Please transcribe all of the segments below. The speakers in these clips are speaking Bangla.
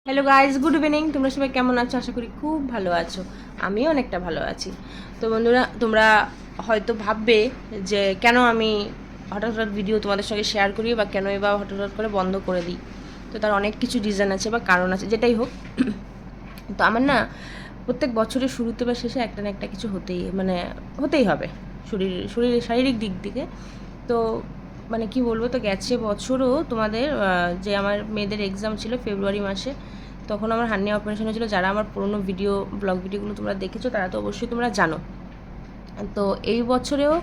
Hello guys, good evening. তোমরা সবাই কেমন আছো? আশা করি খুব ভালো আছো। আমিও অনেকটা ভালো আছি। তো বন্ধুরা, তোমরা হয়তো ভাববে যে কেন আমি হঠাৎ হঠাৎ ভিডিও তোমাদের সঙ্গে শেয়ার করি বা কেনই বা হঠাৎ হঠাৎ করে বন্ধ করে দিই। তো তার অনেক কিছু রিজন আছে বা কারণ আছে, যেটাই হোক। তো আমার না প্রত্যেক বছরের শুরুতে বা শেষে একটা না একটা কিছু হতেই হবে শরীরের শারীরিক দিক থেকে। তো কি বলবো, তো গেছে বছরও তোমাদের যে আমার মেয়েদের এক্সাম ছিল ফেব্রুয়ারি মাসে, তখন আমার হার্নিয়া অপারেশন হয়েছিল। যারা আমার পুরোনো ব্লগ ভিডিওগুলো তোমরা দেখেছো তারা তো অবশ্যই তোমরা জানো। তো এই বছরেও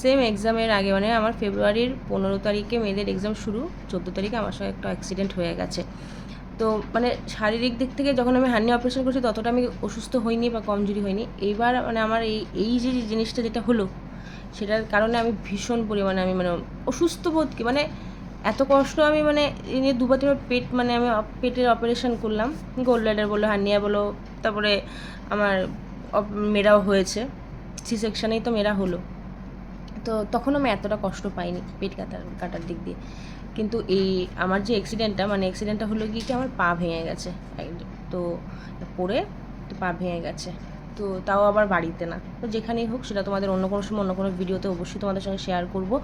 সেম এক্সামের আগে, আমার ফেব্রুয়ারির 15 তারিখে মেয়েদের এক্সাম শুরু, 14 তারিখে আমার সঙ্গে একটা অ্যাক্সিডেন্ট হয়ে গেছে। তো শারীরিক দিক থেকে যখন আমি হার্নিয়া অপারেশন করছি ততটা আমি অসুস্থ হইনি বা কমজোরি হইনি। এইবার আমার এই যে জিনিসটা যেটা হলো, সেটার কারণে আমি ভীষণ পরিমাণে অসুস্থ বোধ কি এত কষ্ট আমি এই নিয়ে দুবার তিনবার আমি পেটের অপারেশন করলাম। গোল্ড ব্লাডার বলো, হার্নিয়া বলো, তারপরে আমার মেয়েরাও হয়েছে, সি সেকশানেই তো মেয়েরা হলো। তো তখন আমি এতটা কষ্ট পাইনি পেট কাটার দিক দিয়ে। কিন্তু আমার যে অ্যাক্সিডেন্টটা হলো কি আমার পা ভেঙে গেছে। তো পড়ে তো পা ভেঙে গেছে। তো তাও আবার বাড়িতে না, তো যেখানেই হোক সেটা তোমাদের অন্য কোনো সময় অন্য কোনো ভিডিওতে অবশ্যই তোমাদের সঙ্গে শেয়ার করবো।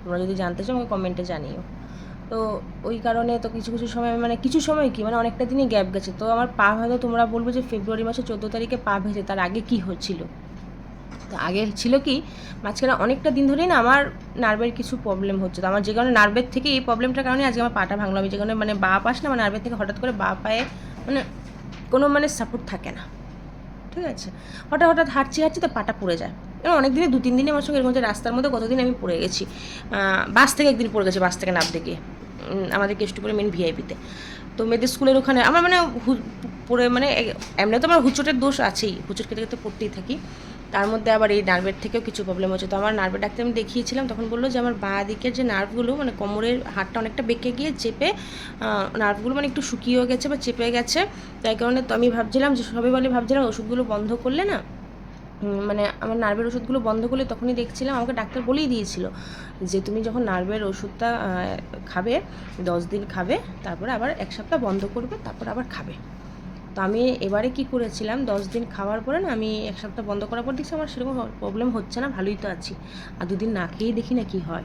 তোমরা যদি জানতে চাও আমাকে কমেন্টে জানিও। তো ওই কারণে তো কিছু কিছু সময় কিছু সময় কি অনেকটা দিনই গ্যাপ গেছে। তো আমার পা হয়তো তোমরা বলবো যে ফেব্রুয়ারি মাসে 14 তারিখে পা ভেঙেছে, তার আগে কি হচ্ছিল? তো আগে ছিল কি, মাঝখানে অনেকটা দিন ধরেই না আমার নার্ভের কিছু প্রবলেম হচ্ছে। তো আমার যে কারণে নার্ভের থেকে এই প্রবলেমটার কারণে আজকে আমার পাটা ভাঙলো। আমি যে কারণে বা পাশ না, আমার নার্ভের থেকে হঠাৎ করে বা পায়ে কোনো সাপোর্ট থাকে না। ঠিক আছে, হঠাৎ হঠাৎ হাঁটছি তো পাটা পড়ে যায়। এবং অনেক দিনে 2-3 দিনে আমার সঙ্গে এরকম হচ্ছে। রাস্তার মধ্যে কতদিন আমি পড়ে গেছি। বাস থেকে একদিন পড়ে গেছি, বাস থেকে নামতে গিয়ে আমাদের কেষ্টপুরে মেন ভিআইপিতে। তো মেয়েদের স্কুলের ওখানে আমার পড়ে এমনি তো আমার হুঁচোটের দোষ আছেই, হুঁচট খেতে খেতে পড়তেই থাকি। তার মধ্যে আবার এই নার্ভের থেকেও কিছু প্রবলেম হচ্ছে। তো আমার নার্ভের ডাক্তার আমি দেখিয়েছিলাম, তখন বললো যে আমার বাঁ দিকের যে নার্ভগুলো কোমরের হাড়টা অনেকটা বেঁকে গিয়ে চেপে নার্ভগুলো একটু শুকিয়েও গেছে বা চেপে গেছে। তাই কারণে তো আমি ভাবছিলাম যে সবাই ভাবছিলাম ওষুধগুলো বন্ধ করলে না, আমার নার্ভের ওষুধগুলো বন্ধ করলে, তখনই দেখছিলাম আমাকে ডাক্তার বলেই দিয়েছিল যে তুমি যখন নার্ভের ওষুধটা খাবে 10 দিন খাবে, তারপরে আবার 1 সপ্তাহ বন্ধ করবে, তারপর আবার খাবে। তো আমি এবারে কি করেছিলাম, 10 দিন খাওয়ার পরে না আমি 1 সপ্তাহ বন্ধ করার পর দেখছি আমার সেরকম প্রবলেম হচ্ছে না, ভালোই তো আছি। আর 2 দিন না খেয়েই দেখি না কী হয়।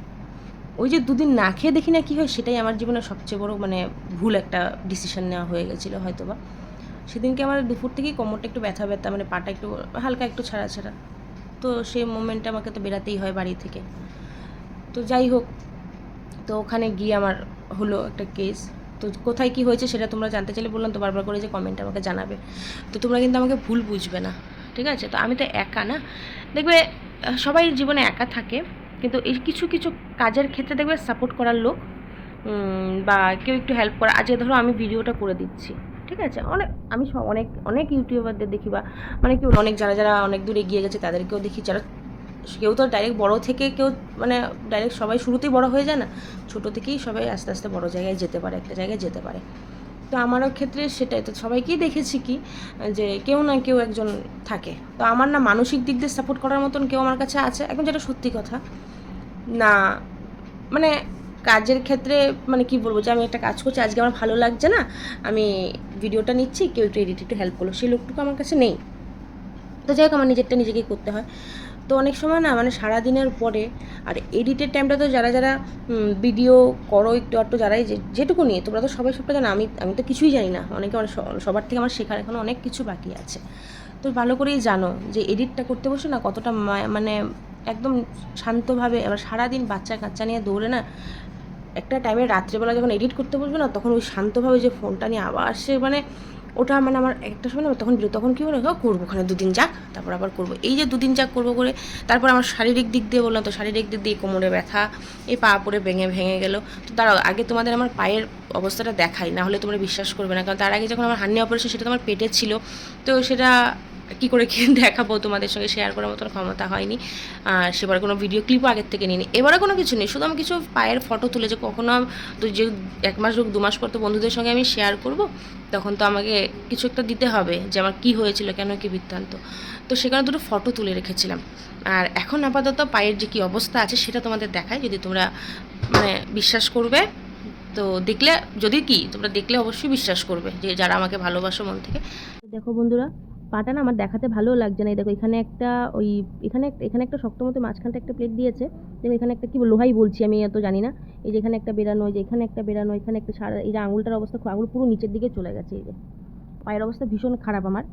ওই যে 2 দিন না খেয়ে দেখি না কী হয়, সেটাই আমার জীবনের সবচেয়ে বড় ভুল একটা ডিসিশন নেওয়া হয়ে গেছিলো হয়তো বা। সেদিনকে আমার দুপুর থেকেই কোমরটা একটু ব্যথা ব্যথা, পাটা একটু হালকা একটু ছাড়া ছাড়া। তো সেই মোমেন্টে আমাকে তো বেরাতেই হয় বাড়ি থেকে। তো যাই হোক, তো ওখানে গিয়ে আমার হলো একটা কেস। তো কোথায় কী হয়েছে সেটা তোমরা জানতে চাইলে বললাম তো বারবার করে যে কমেন্টে আমাকে জানাবে। তো তোমরা কিন্তু আমাকে ভুল বুঝবে না, ঠিক আছে? তো আমি তো একা না, দেখবে সবাই জীবনে একা থাকে, কিন্তু এই কিছু কিছু কাজের ক্ষেত্রে দেখবে সাপোর্ট করার লোক বা কেউ একটু হেল্প করা। আজকে ধরো আমি ভিডিওটা করে দিচ্ছি, ঠিক আছে, আমি অনেক অনেক ইউটিউবারদের দেখি বা কেউ অনেক যারা অনেক দূর এগিয়ে গেছে তাদেরকেও দেখি, যারা কেউ তো ডাইরেক্ট বড় থেকে কেউ ডাইরেক্ট সবাই শুরুতেই বড় হয়ে যায় না, ছোটো থেকেই সবাই আস্তে আস্তে বড় জায়গায় যেতে পারে, একটা জায়গায় যেতে পারে। তো আমারও ক্ষেত্রে সেটাই, তো সবাইকেই দেখেছি কি যে কেউ না কেউ একজন থাকে। তো আমার না মানসিক দিক দিয়ে সাপোর্ট করার মতন কেউ আমার কাছে আছে একদম, যেটা সত্যি কথা না। মানে কাজের ক্ষেত্রে কি বলবো, যে আমি একটা কাজ করছি, আজকে আমার ভালো লাগছে না, আমি ভিডিওটা নিচ্ছি, কেউ একটু এডিট একটু হেল্প করলো, সেই লোকটুকু আমার কাছে নেই। তো যাই হোক, আমার নিজেরটা নিজেকেই করতে হয়। তো অনেক সময় না সারাদিনের পরে আর এডিটের টাইমটা তো যারা ভিডিও করো একটু একটু, যারাই যেটুকু নিয়ে, তোমরা তো সবাই সবটা জানো, আমি তো কিছুই জানি না। অনেকে সবার থেকে আমার শেখার এখনও অনেক কিছু বাকি আছে। তো ভালো করেই জানো যে এডিটটা করতে বসে না কতটা একদম শান্তভাবে, আবার সারাদিন বাচ্চা কাচ্চা নিয়ে দৌড়ে না, একটা টাইমে রাত্রেবেলা যখন এডিট করতে বসবে না, তখন ওই শান্তভাবে যে ফোনটা নিয়ে আবার সে ওটা আমার একটা সময় না তখন কী বলে করবো, ওখানে 2 দিন যাক, তারপর আবার করবো। এই যে 2 দিন যাক করবো করে, তারপর আমার শারীরিক দিক দিয়ে বললাম তো, শারীরিক দিক দিয়ে কোমরে ব্যথা, এই পা পড়ে ভেঙে গেলো। তো তার আগে তোমাদের আমার পায়ের অবস্থাটা দেখাই, না হলে তোমরা বিশ্বাস করবে না, কারণ তার আগে যখন আমার হার্নিয়া অপারেশন, সেটা তো আমার পেটে ছিল। তো সেটা কী করে কী দেখাবো তোমাদের সঙ্গে, শেয়ার করার মতন ক্ষমতা হয়নি। আর সেবার কোনো ভিডিও ক্লিপও আগের থেকে নিইনি। এবারে কোনো কিছু নেই, শুধু আমি কিছু পায়ের ফটো তুলে, যে কখনো যে 1 মাস হোক 2 মাস পর তো বন্ধুদের সঙ্গে আমি শেয়ার করব, তখন তো আমাকে কিছু একটা দিতে হবে যে আমার কী হয়েছিল, কেন কী বৃত্তান্ত। তো সেখানে 2টো ফটো তুলে রেখেছিলাম। আর এখন আপাতত পায়ের যে কী অবস্থা আছে সেটা তোমাদের দেখায়, যদি তোমরা বিশ্বাস করবে তো দেখলে যদি কি তোমরা দেখলে অবশ্যই বিশ্বাস করবে, যে যারা আমাকে ভালোবাসো মন থেকে। দেখো বন্ধুরা, পাটা না আমার দেখাতে ভালো লাগছে না। এই দেখো এখানে একটা ওই এখানে একটা শক্ত মতো মাঝখানটা একটা প্লেট দিয়েছে, দেখো এখানে একটা কি লোহাই বলছি আমি, এত জানি না। এই যে এখানে একটা বেরানো, এই যে এখানে একটা বেরানো, এখানে একটা সারা, এই যে আঙুলটার অবস্থা, আঙুল পুরো নিচের দিকে চলে গেছে। এই যে পায়ের অবস্থা ভীষণ খারাপ আমার।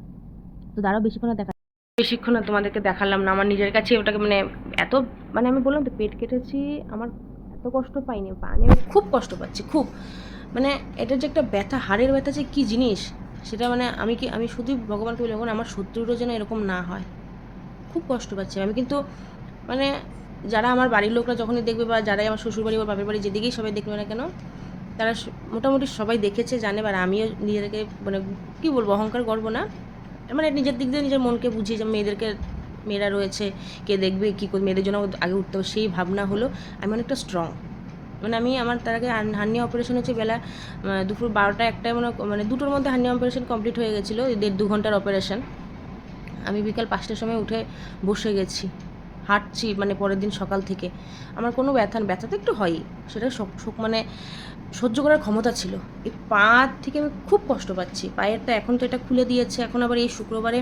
তো দাঁড়াও বেশিক্ষণ তোমাদেরকে দেখালাম না। আমার নিজের কাছে ওটাকে মানে এত, মানে আমি বললাম তো পেট কেটেছি, আমার এত কষ্ট পাইনি, আমি খুব কষ্ট পাচ্ছি খুব। মানে এটা যে একটা ব্যথা, হাড়ের ব্যথা যে কী জিনিস সেটা মানে আমি শুধু ভগবানকে বলি এখন আমার শত্রুরও যেন এরকম না হয়। খুব কষ্ট পাচ্ছি আমি। কিন্তু মানে যারা আমার বাড়ির লোকরা যখনই দেখবে, বা যারাই আমার শ্বশুরবাড়ি বা বাপের বাড়ি যেদিকেই সবাই দেখবে না কেন, তারা মোটামুটি সবাই দেখেছে, জানে। আর আমিও নিজেদেরকে মানে কী বলবো, অহংকার গর্ব না, মানে নিজের দিক দিয়ে নিজের মনকে বুঝিয়ে, যে মেয়েরা রয়েছে, কে দেখবে কী করে, মেয়েদের জন্য আগে উঠতে হবে সেই ভাবনা হলো আমি অনেকটা স্ট্রং। মানে আমি আমার তার আগে হার্নিয়া অপারেশন হচ্ছে বেলা দুপুর 12টা 1টায় মানে 2টোর মধ্যে হার্নিয়া অপারেশন কমপ্লিট হয়ে গেছিলো, 1.5-2 ঘন্টার অপারেশন। আমি বিকাল 5টার সময় উঠে বসে গেছি, হাঁটছি মানে পরের দিন সকাল থেকে। আমার কোনো ব্যথা তো একটু হয়ই, সেটা মানে সহ্য করার ক্ষমতা ছিল। এই পা থেকে আমি খুব কষ্ট পাচ্ছি, পায়েরটা এখন তো এটা খুলে দিয়েছে, এখন আবার এই শুক্রবারে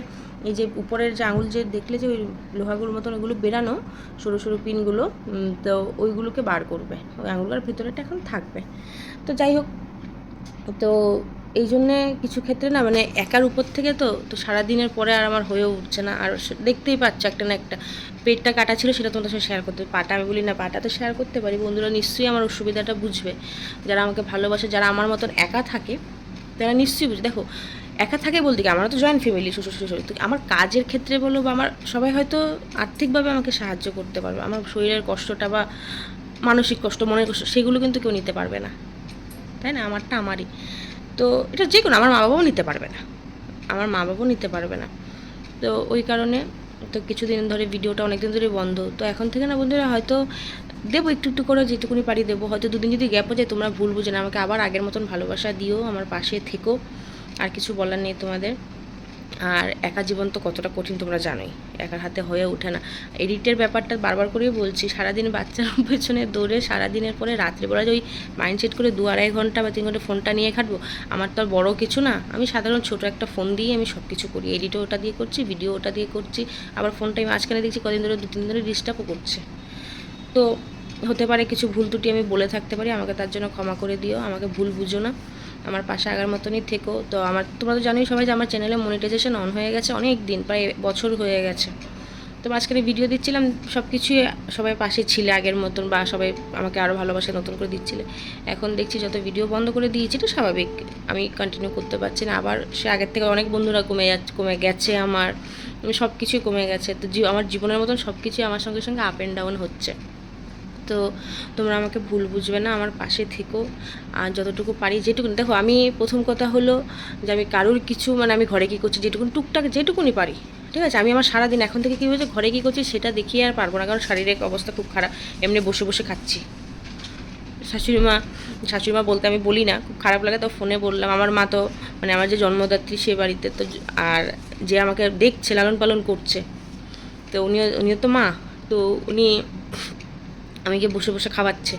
এই যে উপরের যে আঙুল যে দেখলে যে ওই লোহাগুলোর মতন ওইগুলো বেরানো, সরু সরু পিনগুলো, তো ওইগুলোকে বার করবে, ওই আঙুলগুলোর ভিতরেটা এখন থাকবে। তো যাই হোক, তো এই জন্যে কিছু ক্ষেত্রে না মানে একার উপর থেকে তো সারাদিনের পরে আর আমার হয়েও উঠছে না। আর দেখতেই পাচ্ছ একটা না একটা পেটটা কাটা ছিল, সেটা তোমাদের সঙ্গে শেয়ার করতে, পাটা আমি বলি না, পাটা তো শেয়ার করতে পারি। বন্ধুরা নিশ্চয়ই আমার অসুবিধাটা বুঝবে, যারা আমাকে ভালোবাসে, যারা আমার মতন একা থাকে তারা নিশ্চয়ই বুঝবে। দেখো একা থাকে বলতে কি, আমার তো জয়েন্ট ফ্যামিলি, শ্বশুর তো আমার কাজের ক্ষেত্রে বলো বা আমার সবাই হয়তো আর্থিকভাবে আমাকে সাহায্য করতে পারবে, আমার শরীরের কষ্টটা বা মানসিক কষ্ট, মনের কষ্ট, সেগুলো কিন্তু কেউ নিতে পারবে না, তাই না? আমারটা আমারই। তো এটা যে কোনো, আমার মা বাবাও নিতে পারবে না, তো ওই কারণে তো কিছুদিন ধরে ভিডিওটা অনেকদিন ধরে বন্ধ। তো এখন থেকে না বন্ধুরা হয়তো দেবো একটু একটু করে, যেটুকুনি পারি দেবো। হয়তো দুদিন যদি গ্যাপও যায়, তোমরা ভুল বুঝে না, আমাকে আবার আগের মতন ভালোবাসা দিও, আমার পাশে থেকো। আর কিছু বলার নেই তোমাদের। আর একা জীবন তো কতটা কঠিন তোমরা জানোই, একার হাতে হয়ে ওঠে না। এডিটের ব্যাপারটা বারবার করেই বলছি, সারাদিন বাচ্চার পেছনে দৌড়ে সারাদিনের পরে রাত্রিবেলা ওই মাইন্ডসেট করে 2-2.5 ঘন্টা বা 3 ঘন্টা ফোনটা নিয়ে খাটবো, আমার তো আর বড়ো কিছু না। আমি সাধারণ ছোটো একটা ফোন দিয়ে আমি সব কিছু করি, এডিটও ওটা দিয়ে করছি, ভিডিও ওটা দিয়ে করছি। আবার ফোনটা আমি মাঝখানে দেখছি কদিন ধরে 2-3 দিন ধরে ডিস্টার্বও করছে। তো হতে পারে কিছু ভুল ত্রুটি আমি বলে থাকতে পারি, আমাকে তার জন্য ক্ষমা করে দিও, আমাকে ভুল বুঝো না, আমার পাশে আগার মতনই থেকো। তো তোমরা তো জানোই সবাই যে আমার চ্যানেলে মনিটাইজেশন অন হয়ে গেছে অনেক দিন, প্রায় বছর হয়ে গেছে। তো আজকে ভিডিও দিচ্ছিলাম, সব কিছুই সবাই পাশে ছিলে আগের মতন, বা সবাই আমাকে আরও ভালোবাসা নতুন করে দিচ্ছিলে। এখন দেখছি যত ভিডিও বন্ধ করে দিয়েছি, এটা স্বাভাবিক, আমি কন্টিনিউ করতে পারছি না। আবার সে আগের থেকে অনেক বন্ধুরা কমে গেছে, আমার সব কিছুই কমে গেছে। তো আমার জীবনের মতন সব কিছুই আমার সঙ্গে সঙ্গে আপ অ্যান্ড ডাউন হচ্ছে। তো তোমরা আমাকে ভুল বুঝবে না, আমার পাশে থেকো। আর যতটুকু পারি যেটুকুনি, দেখো আমি প্রথম কথা হলো যে আমি কারোর কিছু মানে আমি ঘরে কী করছি যেটুকুনি টুকটাক যেটুকুনি পারি, ঠিক আছে। আমি আমার সারাদিন এখন থেকে কী হয়েছে, ঘরে কী করছি সেটা দেখিয়ে আর পারবো না, কারণ শারীরিক অবস্থা খুব খারাপ, এমনি বসে বসে খাচ্ছি। শাশুড়িমা বলতে আমি বলি না, খুব খারাপ লাগে, তো ফোনে বললাম। আমার মা তো মানে আমার যে জন্মদাত্রী সে বাড়িতে, তো আর যে আমাকে দেখছে লালন পালন করছে, তো উনিও তো মা, তো উনি আমাকে বসে বসে খাওয়াচ্ছে।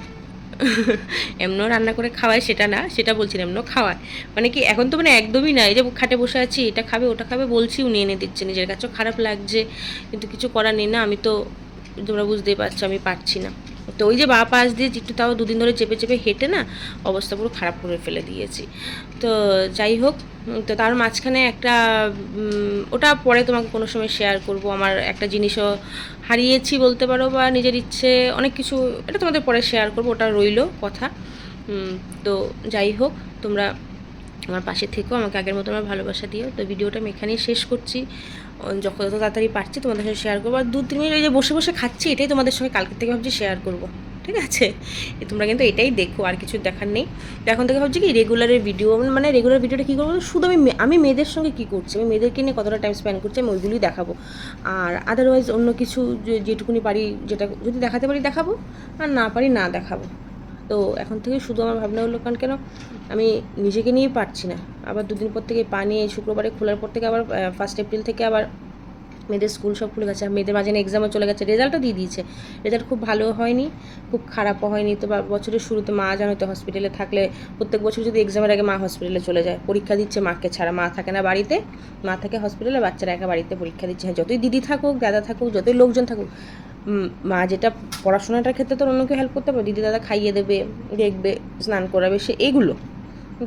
এমনও রান্না করে খাওয়ায় সেটা না, সেটা বলছি না, এমনও খাওয়ায়। মানে কি এখন তো মানে একদমই না, এই যে খাটে বসে আছি, এটা খাবে ওটা খাবে বলছি, উনি এনে দিচ্ছে। নিজের কাছেও খারাপ লাগছে, কিন্তু কিছু করার নেই না, আমি তো তোমরা বুঝতেই পারছো আমি পারছি না। তো ওই যে পাশ দিয়ে একটু তাও 2 দিন ধরে চেপে চেপে হেঁটে না অবস্থা পুরো খারাপ করে ফেলে দিয়েছি। তো যাই হোক, তো তার মাঝখানে একটা ওটা পরে তোমাকে কোনো সময় শেয়ার করব। আমার একটা জিনিসও হারিয়েছি বলতে পারো, বা নিজের ইচ্ছে অনেক কিছু, এটা তোমাদের পরে শেয়ার করব, ওটা রইলো কথা। তো যাই হোক, তোমরা আমার পাশে থেকেও, আমাকে আগের মতো আমার ভালোবাসা দিও। তো ভিডিওটা আমি এখানেই শেষ করছি, যত তাড়াতাড়ি পারছি তোমাদের সঙ্গে শেয়ার করবো। আর 2-3 মিনিট ওই যে বসে বসে খাচ্ছি, এটাই তোমাদের সঙ্গে কালকে থেকে ভাবছি শেয়ার করব, ঠিক আছে। তোমরা কিন্তু এটাই দেখো, আর কিছু দেখার নেই। তো এখন থেকে ভাবছি কি রেগুলারের ভিডিও, মানে রেগুলার ভিডিওটা কী করবো, শুধু আমি মেয়েদের সঙ্গে কী করছি, আমি মেয়েদেরকে নিয়ে কতটা টাইম স্পেন্ড করছি, আমি ওইগুলোই দেখাবো। আর আদারওয়াইজ অন্য কিছু যেটুকুনি পারি, যেটা যদি দেখাতে পারি দেখাবো, আর না পারি না দেখাবো। তো এখন থেকে শুধু আমার ভাবনা হলো, কারণ কেন আমি নিজেকে নিয়েই পারছি না। আবার 2 দিন পর থেকে পা নিয়ে শুক্রবারে খোলার পর থেকে আবার 1 এপ্রিল থেকে আবার মেয়েদের স্কুল সব খুলে গেছে, মেয়েদের মাঝে এক্সামও চলে গেছে, রেজাল্টও দিয়ে দিয়েছে। রেজাল্ট খুব ভালো হয়নি, খুব খারাপও হয়নি। তো বছরের শুরুতে মা জানো তো হসপিটালে থাকলে প্রত্যেক বছর যদি এক্সামের আগে মা হসপিটালে চলে যায়, পরীক্ষা দিচ্ছে মাকে ছাড়া, মা থাকে না বাড়িতে, মা থাকে হসপিটালে, বাচ্চারা একা বাড়িতে পরীক্ষা দিচ্ছে। হ্যাঁ, যতই দিদি থাকুক, দাদা থাকুক, যতই লোকজন থাকুক, মা যেটা পড়াশোনাটার ক্ষেত্রে তো অন্য কেউ হেল্প করতে পারবে, দিদি দাদা খাইয়ে দেবে, দেখবে, স্নান করাবে, সে এগুলো।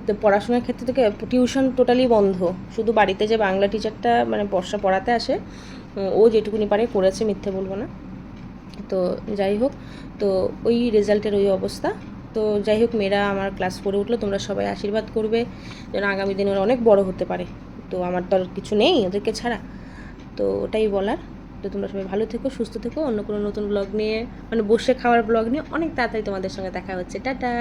তো পড়াশোনার ক্ষেত্রে থেকে টিউশন টোটালি বন্ধ, শুধু বাড়িতে যে বাংলা টিচারটা মানে বর্ষা পড়াতে আসে, ও যেটুকুনি পারে করেছে, মিথ্যে বলবো না। তো যাই হোক, তো ওই রেজাল্টের ওই অবস্থা। তো যাই হোক, মেয়েরা আমার ক্লাস 4 উঠলো, তোমরা সবাই আশীর্বাদ করবে যেন আগামী দিনে ওরা অনেক বড় হতে পারে। তো আমার তো আর কিছু নেই ওদেরকে ছাড়া, তো ওটাই বলার। তো তোমরা সবাই ভালো থেকো, সুস্থ থেকো। অন্য কোনো নতুন ব্লগ নিয়ে, মানে বসে খাওয়ার ব্লগ নিয়ে অনেক তাড়াতাড়ি তোমাদের সঙ্গে দেখা হচ্ছে। টাটা।